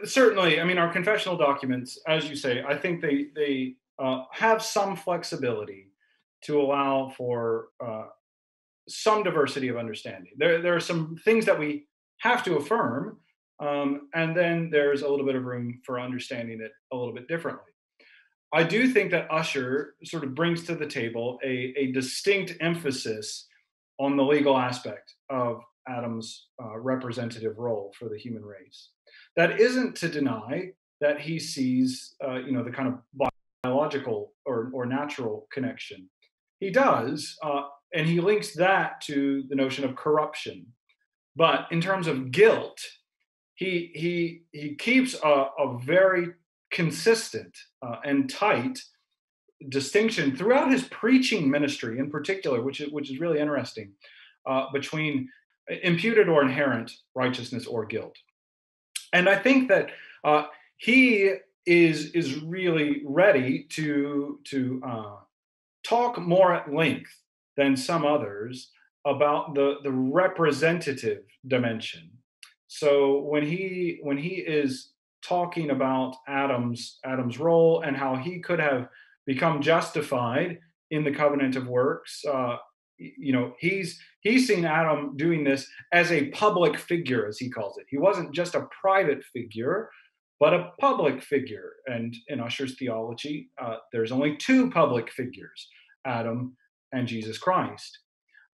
Certainly, I mean, our confessional documents, as you say, I think they have some flexibility to allow for some diversity of understanding. There are some things that we have to affirm, and then there's a little bit of room for understanding it a little bit differently. I do think that Ussher sort of brings to the table a distinct emphasis on the legal aspect of Adam's representative role for the human race. That isn't to deny that he sees, the kind of biological or natural connection. He does, and he links that to the notion of corruption. But in terms of guilt, he keeps a very consistent and tight distinction throughout his preaching ministry, in particular, which is really interesting, between imputed or inherent righteousness or guilt. And I think that he is really ready to talk more at length than some others about the representative dimension. So when he is talking about Adam's role and how he could have become justified in the covenant of works, he's seen Adam doing this as a public figure, as he calls it. He wasn't just a private figure, but a public figure. And in Ussher's theology, there's only two public figures, Adam and Jesus Christ.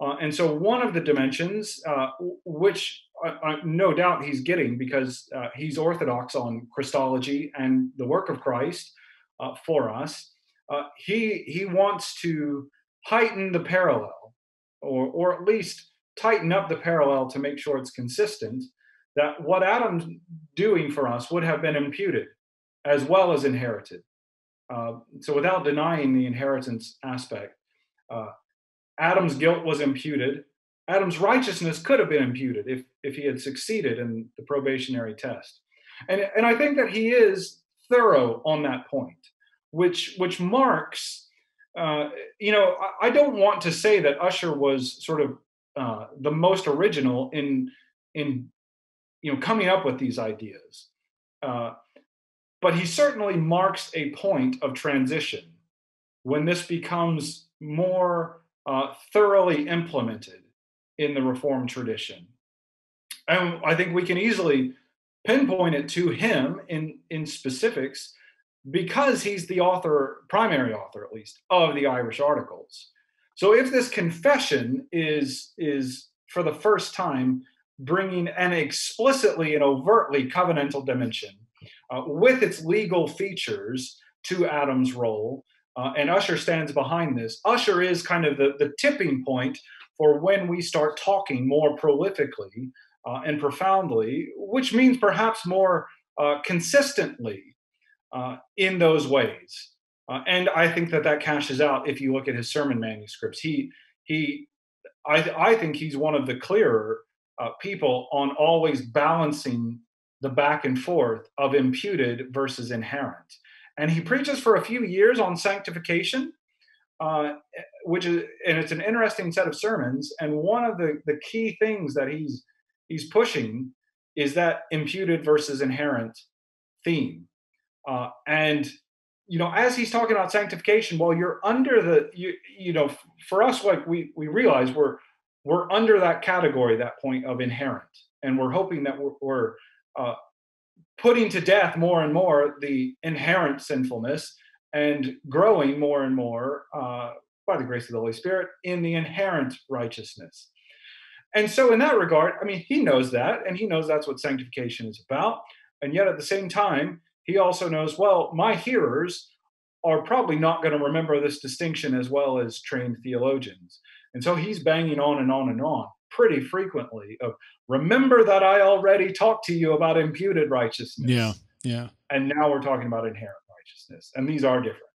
And so one of the dimensions, which no doubt he's getting because he's orthodox on Christology and the work of Christ for us, he wants to heighten the parallel, or at least tighten up the parallel to make sure it's consistent, that what Adam's doing for us would have been imputed as well as inherited. So without denying the inheritance aspect, Adam's guilt was imputed. Adam's righteousness could have been imputed if he had succeeded in the probationary test. And I think that he is thorough on that point, which marks, I don't want to say that Ussher was sort of the most original in coming up with these ideas. But he certainly marks a point of transition when this becomes more thoroughly implemented in the Reformed tradition. And I think we can easily pinpoint it to him in specifics because he's the primary author at least, of the Irish Articles. So if this confession is for the first time bringing an explicitly and overtly covenantal dimension with its legal features to Adam's role, and Ussher stands behind this. Ussher is kind of the tipping point for when we start talking more prolifically and profoundly, which means perhaps more consistently in those ways. And I think that cashes out if you look at his sermon manuscripts. I think he's one of the clearer people on always balancing the back and forth of imputed versus inherent. And he preaches for a few years on sanctification, it's an interesting set of sermons. And one of the key things that he's pushing is that imputed versus inherent theme. And as he's talking about sanctification, well, you're under for us, like we realize we're under that category, that point of inherent, and we're hoping that we're putting to death more and more the inherent sinfulness and growing more and more by the grace of the Holy Spirit in the inherent righteousness. And so in that regard, I mean, he knows that, and he knows that's what sanctification is about. And yet at the same time, he also knows, well, my hearers are probably not going to remember this distinction as well as trained theologians. And so he's banging on and on and on pretty frequently of, remember that I already talked to you about imputed righteousness. Yeah. And now we're talking about inherent righteousness. And these are different.